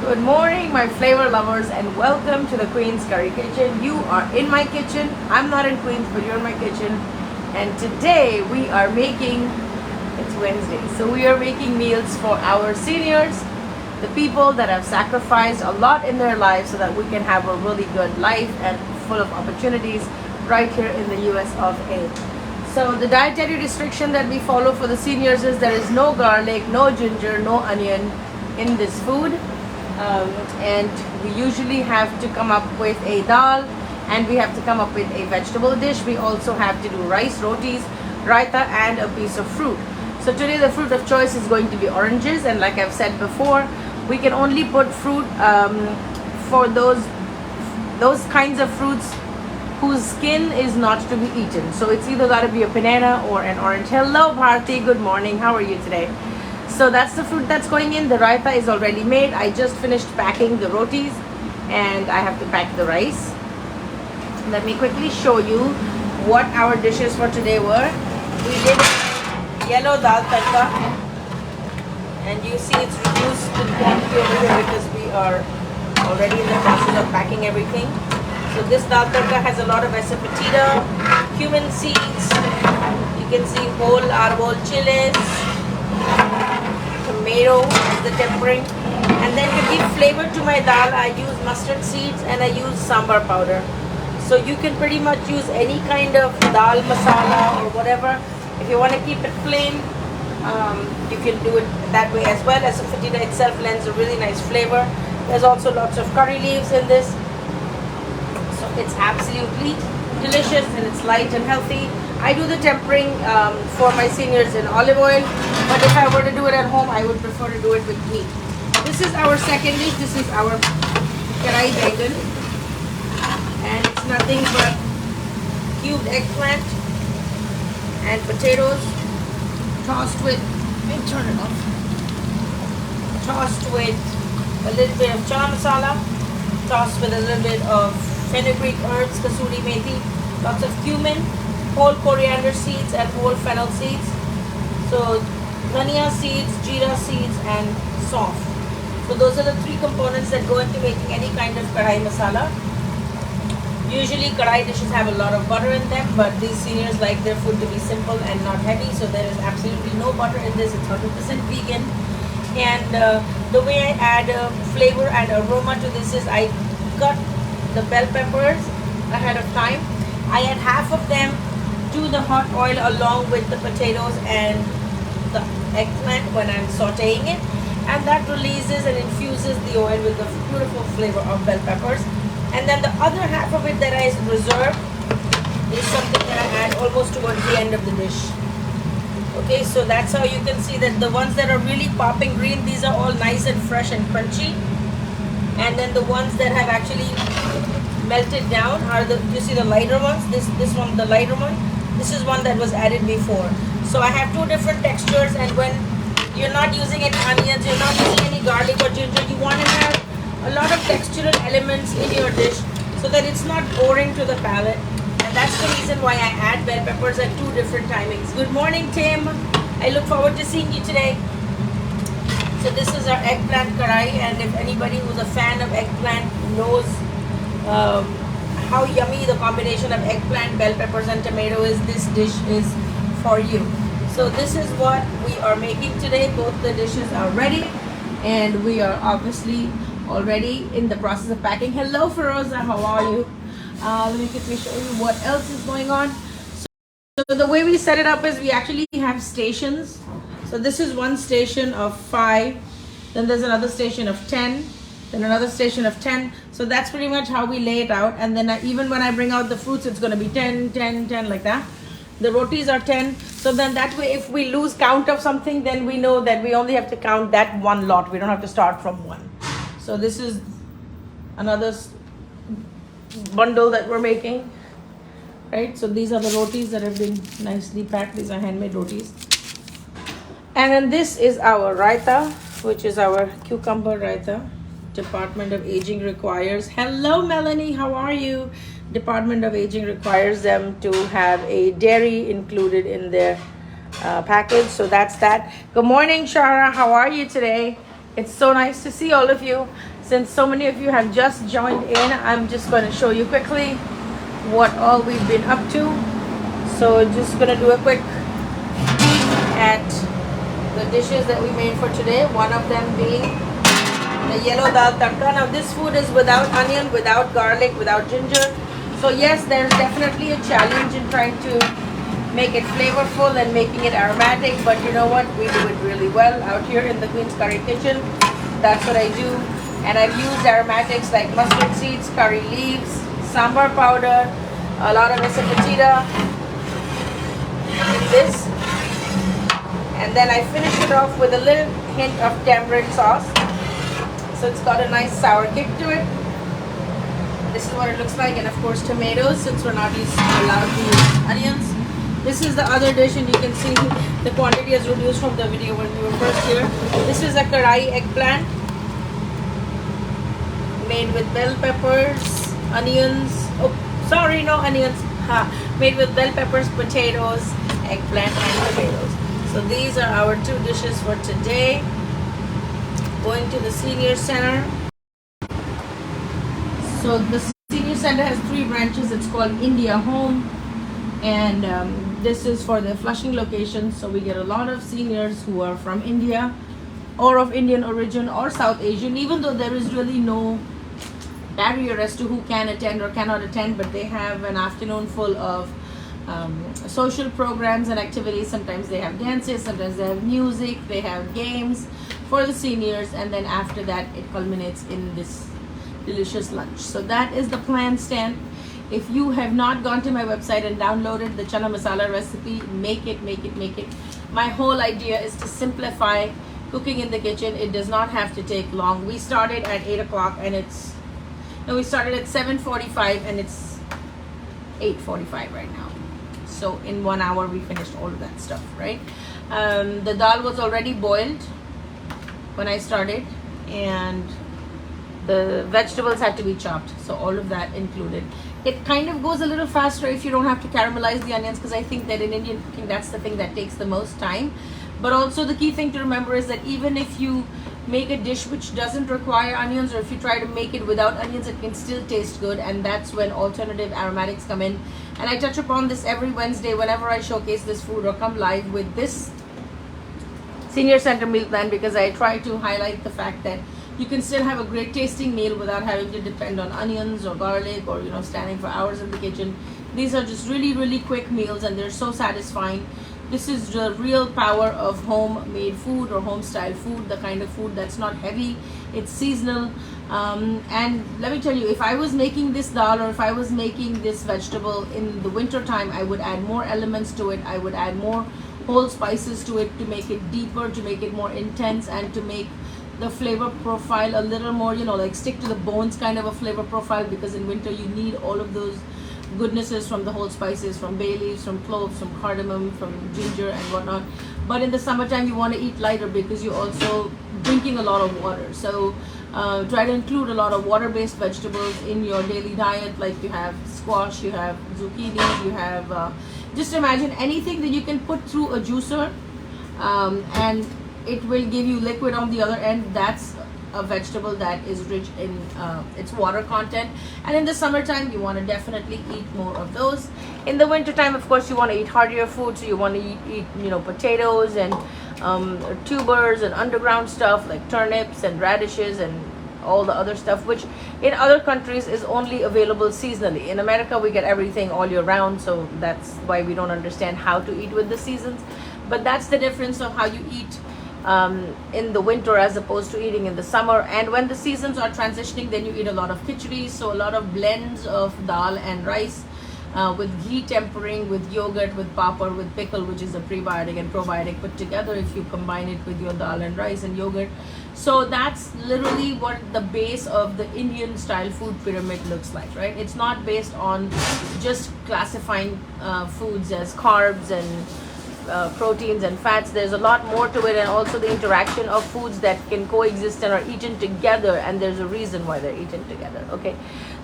Good morning, my flavor lovers, and welcome to the Queen's Curry Kitchen. You are in my kitchen. I'm not in Queens, but you're in my kitchen. And today we are making, it's Wednesday, so we are making meals for our seniors, the people that have sacrificed a lot in their lives so that we can have a really good life and full of opportunities right here in the US of A. So the dietary restriction that we follow for the seniors is there is no garlic, no ginger, no onion in this food. And we usually have to come up with a dal, and we have to come up with a vegetable dish. We also have to do rice, rotis, raita, and a piece of fruit. So today the fruit of choice is going to be oranges, and like I've said before, we can only put fruit for those kinds of fruits whose skin is not to be eaten. So it's either got to be a banana or an orange. Hello Bharti, good morning, how are you today? So that's the fruit that's going in. The raita is already made. I just finished packing the rotis and I have to pack the rice. Let me quickly show you what our dishes for today were. We did yellow dal tadka, and you see it's reduced in quantity over here because we are already in the process of packing everything. So this dal tadka has a lot of asafetida, cumin seeds, you can see whole arbol chilies, tomato as the tempering, and then to give flavor to my dal I use mustard seeds and I use sambar powder. So you can pretty much use any kind of dal masala or whatever. If you want to keep it plain, you can do it that way as well. As Asafetida itself lends a really nice flavor. There's also lots of curry leaves in this, so it's absolutely delicious and it's light and healthy. I do the tempering for my seniors in olive oil, but if I were to do it at home, I would prefer to do it with meat. This is our second dish. This is our karai baigan, and it's nothing but cubed eggplant and potatoes tossed with, let me turn it off, tossed with a little bit of chana masala, tossed with a little bit of fenugreek herbs, kasuri methi, lots of cumin, whole coriander seeds and whole fennel seeds, so dhania seeds, jeera seeds, and sauf. So those are the three components that go into making any kind of kadai masala. Usually kadai dishes have a lot of butter in them, but these seniors like their food to be simple and not heavy, so there is absolutely no butter in this. It's 100% vegan. And the way I add flavor and aroma to this is I cut the bell peppers ahead of time. I add half of them to the hot oil along with the potatoes and the eggplant when I'm sauteing it, and that releases and infuses the oil with the beautiful flavor of bell peppers. And then the other half of it that I reserve is something that I add almost towards the end of the dish. Okay, so that's how you can see that the ones that are really popping green, these are all nice and fresh and crunchy, and then the ones that have actually melted down are the, you see the lighter ones. This one, the lighter one, this is one that was added before. So I have two different textures, and when you're not using any onions, you're not using any garlic or ginger, you want to have a lot of textural elements in your dish so that it's not boring to the palate. And that's the reason why I add bell peppers at two different timings. Good morning, Tim. I look forward to seeing you today. So this is our eggplant karai, and if anybody who's a fan of eggplant knows how yummy the combination of eggplant, bell peppers, and tomato is, this dish is for you. So this is what we are making today. Both the dishes are ready, and we are obviously already in the process of packing. Hello Feroza, how are you? Let me quickly show you what else is going on. So the way we set it up is we actually have stations. So this is one station of 5, then there's another station of 10, then another station of 10. So that's pretty much how we lay it out. And then even when I bring out the fruits, it's going to be 10, 10, 10 like that. The rotis are 10. So then that way, if we lose count of something, then we know that we only have to count that one lot. We don't have to start from 1. So this is another bundle that we're making, right? So these are the rotis that have been nicely packed. These are handmade rotis. And then this is our raita, which is our cucumber raita. Department of Aging requires, hello Melanie, how are you? Department of Aging requires them to have a dairy included in their package. So that's that. Good morning, Shara. How are you today? It's so nice to see all of you. Since so many of you have just joined in, I'm just going to show you quickly what all we've been up to. So just going to do a quick peek at the dishes that we made for today. One of them being the yellow dal tadka. Now this food is without onion, without garlic, without ginger. So yes, there's definitely a challenge in trying to make it flavorful and making it aromatic, but you know what, we do it really well out here in the Queen's Curry Kitchen. That's what I do. And I've used aromatics like mustard seeds, curry leaves, sambar powder, a lot of asafoetida in this. And then I finish it off with a little hint of tamarind sauce. So it's got a nice sour kick to it. This is what it looks like, and of course tomatoes, since we're not allowed to use onions. This is the other dish, and you can see the quantity is reduced from the video when we were first here. This is a karai eggplant made with bell peppers, onions. Oh, sorry, no onions. Made with bell peppers, potatoes, eggplant, and tomatoes. So these are our two dishes for today. Going to the senior center. So the senior center has 3 branches. It's called India Home, and this is for the Flushing location. So we get a lot of seniors who are from India or of Indian origin or South Asian, even though there is really no barrier as to who can attend or cannot attend, but they have an afternoon full of social programs and activities. Sometimes they have dances, sometimes they have music, they have games for the seniors, and then after that it culminates in this delicious lunch. So that is the plan stand. If you have not gone to my website and downloaded the chana masala recipe, make it. My whole idea is to simplify cooking in the kitchen. It does not have to take long. We started at 8 o'clock and we started at 7:45 and it's 8:45 right now. So in 1 hour we finished all of that stuff, right? The dal was already boiled when I started, and the vegetables had to be chopped, so all of that included. It kind of goes a little faster if you don't have to caramelize the onions, because I think that in Indian cooking that's the thing that takes the most time. But also the key thing to remember is that even if you make a dish which doesn't require onions, or if you try to make it without onions, it can still taste good, and that's when alternative aromatics come in. And I touch upon this every Wednesday whenever I showcase this food or come live with this senior center meal plan, because I try to highlight the fact that you can still have a great tasting meal without having to depend on onions or garlic or standing for hours in the kitchen. These are just really quick meals, and they're so satisfying. This is the real power of homemade food or home style food, the kind of food that's not heavy, it's seasonal. And let me tell you, if I was making this dal or if I was making this vegetable in the winter time, I would add more elements to it. I would add more whole spices to it to make it deeper, to make it more intense, and to make the flavor profile a little more, like stick to the bones kind of a flavor profile, because in winter you need all of those goodnesses from the whole spices, from bay leaves, from cloves, from cardamom, from ginger and whatnot. But in the summertime you want to eat lighter because you're also drinking a lot of water. So try to include a lot of water-based vegetables in your daily diet, like you have squash, you have zucchini, you have just imagine anything that you can put through a juicer and it will give you liquid on the other end. That's a vegetable that is rich in its water content, and in the summertime you want to definitely eat more of those. In the wintertime, of course, you want to eat heartier food, so you want to eat potatoes and tubers and underground stuff like turnips and radishes and all the other stuff, which in other countries is only available seasonally. In America we get everything all year round, so that's why we don't understand how to eat with the seasons. But that's the difference of how you eat in the winter as opposed to eating in the summer. And when the seasons are transitioning, then you eat a lot of khichdi, so a lot of blends of dal and rice with ghee tempering, with yogurt, with papad, with pickle, which is a prebiotic and probiotic put together if you combine it with your dal and rice and yogurt. So that's literally what the base of the Indian style food pyramid looks like, right? It's not based on just classifying foods as carbs and proteins and fats. There's a lot more to it, and also the interaction of foods that can coexist and are eaten together, and there's a reason why they're eaten together. Okay,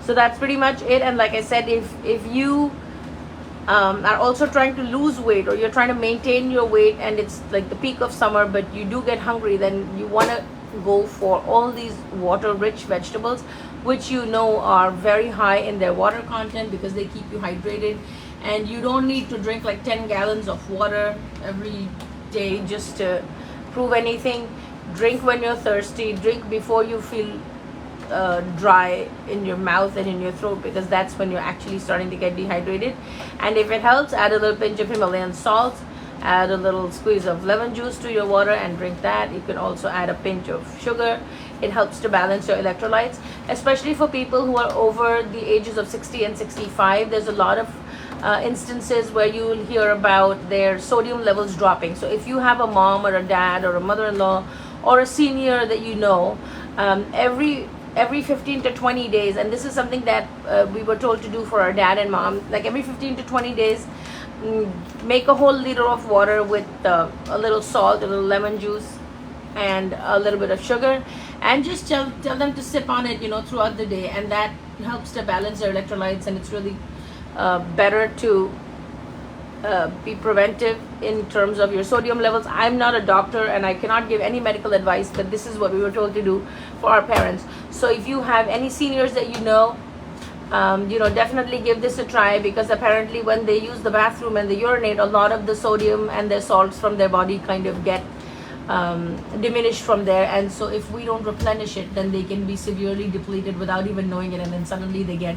so that's pretty much it. And like I said, if you are also trying to lose weight, or you're trying to maintain your weight and it's like the peak of summer but you do get hungry, then you want to go for all these water rich vegetables, which you know are very high in their water content because they keep you hydrated. And you don't need to drink like 10 gallons of water every day just to prove anything. Drink when you're thirsty, drink before you feel dry in your mouth and in your throat, because that's when you're actually starting to get dehydrated. And if it helps, add a little pinch of Himalayan salt, add a little squeeze of lemon juice to your water and drink that. You can also add a pinch of sugar. It helps to balance your electrolytes, especially for people who are over the ages of 60 and 65. There's a lot of instances where you'll hear about their sodium levels dropping. So if you have a mom or a dad or a mother-in-law or a senior that you know, every 15 to 20 days, and this is something that we were told to do for our dad and mom, like every 15 to 20 days, make a whole liter of water with a little salt, a little lemon juice, and a little bit of sugar, and just tell them to sip on it, you know, throughout the day, and that helps to balance their electrolytes. And it's really better to be preventive in terms of your sodium levels. I'm not a doctor and I cannot give any medical advice, but this is what we were told to do for our parents. So if you have any seniors that you know, definitely give this a try, because apparently when they use the bathroom and they urinate, a lot of the sodium and their salts from their body kind of get diminished from there. And so if we don't replenish it, then they can be severely depleted without even knowing it, and then suddenly they get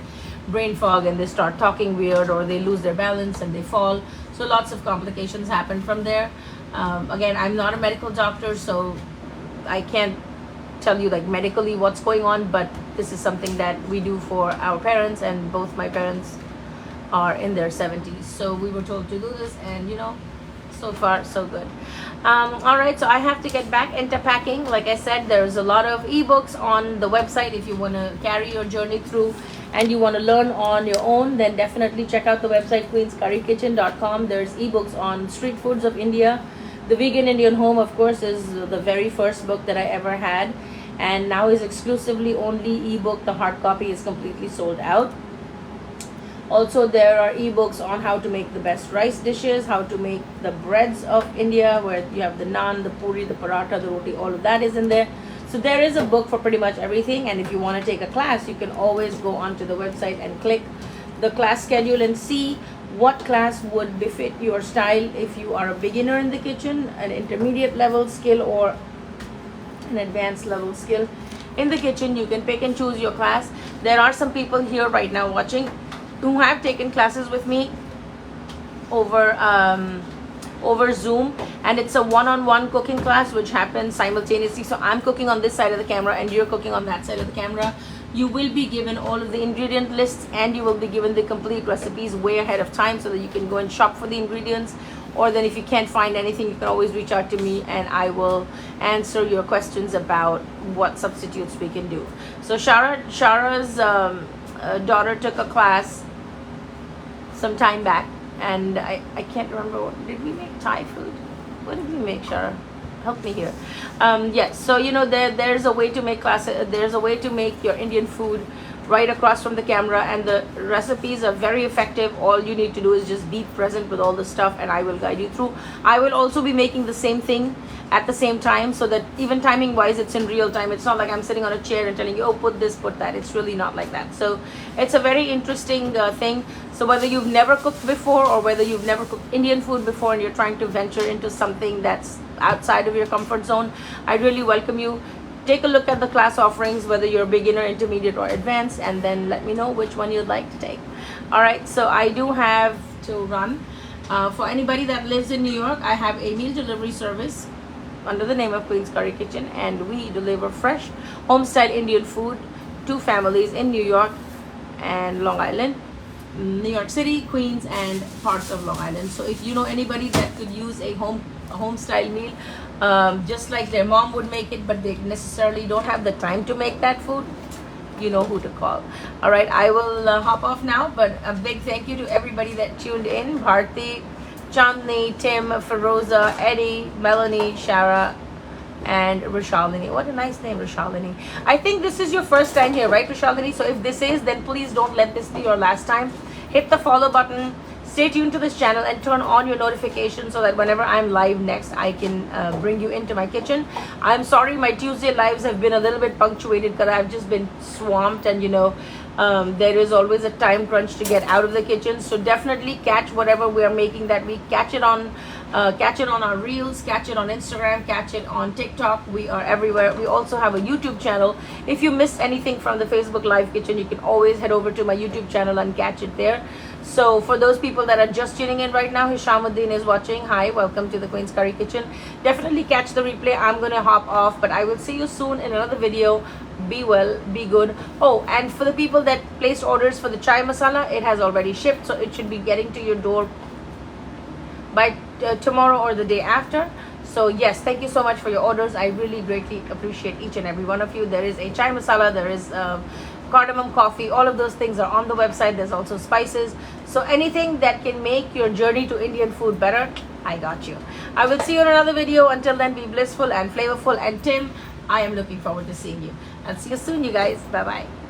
brain fog and they start talking weird, or they lose their balance and they fall. So lots of complications happen from there. Again, I'm not a medical doctor, so I can't tell you like medically what's going on, but this is something that we do for our parents, and both my parents are in their 70s, so we were told to do this, and so far so good. All right, so I have to get back into packing. Like I said, there's a lot of ebooks on the website. If you want to carry your journey through and you want to learn on your own, then definitely check out the website queenscurrykitchen.com. There's ebooks on street foods of India. The Vegan Indian Home, of course, is the very first book that I ever had, and now is exclusively only ebook. The hard copy is completely sold out. Also, there are ebooks on how to make the best rice dishes, how to make the breads of India, where you have the naan, the puri, the paratha, the roti, all of that is in there. So there is a book for pretty much everything. And if you want to take a class, you can always go onto the website and click the class schedule and see what class would befit your style. If you are a beginner in the kitchen, an intermediate level skill, or an advanced level skill in the kitchen, you can pick and choose your class. There are some people here right now watching who have taken classes with me over Zoom, and it's a one-on-one cooking class which happens simultaneously. So I'm cooking on this side of the camera and you're cooking on that side of the camera. You will be given all of the ingredient lists, and you will be given the complete recipes way ahead of time, so that you can go and shop for the ingredients. Or then if you can't find anything, you can always reach out to me and I will answer your questions about what substitutes we can do. So Shara's daughter took a class some time back, and I can't remember, did we make Thai food? What did we make, Shara? Help me here. Yes, so there's a way to make there's a way to make your Indian food right across from the camera, and the recipes are very effective. All you need to do is just be present with all the stuff, and I will guide you through. I will also be making the same thing at the same time, so that even timing wise, it's in real time. It's not like I'm sitting on a chair and telling you, oh, put this, put that. It's really not like that. So it's a very interesting thing. So whether you've never cooked before, or whether you've never cooked Indian food before and you're trying to venture into something that's outside of your comfort zone, I really welcome you. Take a look at the class offerings, whether you're beginner, intermediate, or advanced, and then let me know which one you'd like to take. All right, so I do have to run. For anybody that lives in New York, I have a meal delivery service under the name of Queen's Curry Kitchen, and we deliver fresh home-style Indian food to families in New York and Long Island, New York City, Queens, and parts of Long Island. So if you know anybody that could use a home-style meal, just like their mom would make it, but they necessarily don't have the time to make that food, you know who to call. All right, I will hop off now, but a big thank you to everybody that tuned in. Bharti, Chandni, Tim, Feroza, Eddie, Melanie, Shara, and Rishalini. What a nice name, Rishalini. I think this is your first time here, right, Rishalini? So if this is, then please don't let this be your last time. Hit the follow button, stay tuned to this channel and turn on your notifications so that whenever I'm live next, I can bring you into my kitchen. I'm sorry my Tuesday lives have been a little bit punctuated because I've just been swamped, and there is always a time crunch to get out of the kitchen. So definitely catch whatever we are making that week. Catch it on our reels, catch it on Instagram, catch it on TikTok. We are everywhere. We also have a YouTube channel. If you missed anything from the Facebook Live Kitchen, you can always head over to my YouTube channel and catch it there. So for those people that are just tuning in right now, Hishamuddin is watching. Hi, welcome to the Queen's Curry Kitchen. Definitely catch the replay. I'm gonna hop off, but I will see you soon in another video. Be well, be good. Oh, and for the people that placed orders for the chai masala, it has already shipped, so it should be getting to your door by tomorrow or the day after. So yes, thank you so much for your orders. I really greatly appreciate each and every one of you. There is a chai masala, there is cardamom coffee, all of those things are on the website. There's also spices, so anything that can make your journey to Indian food better, I got you. I will see you in another video. Until then, be blissful and flavorful, and Tim, I am looking forward to seeing you. I'll see you soon, you guys. Bye bye.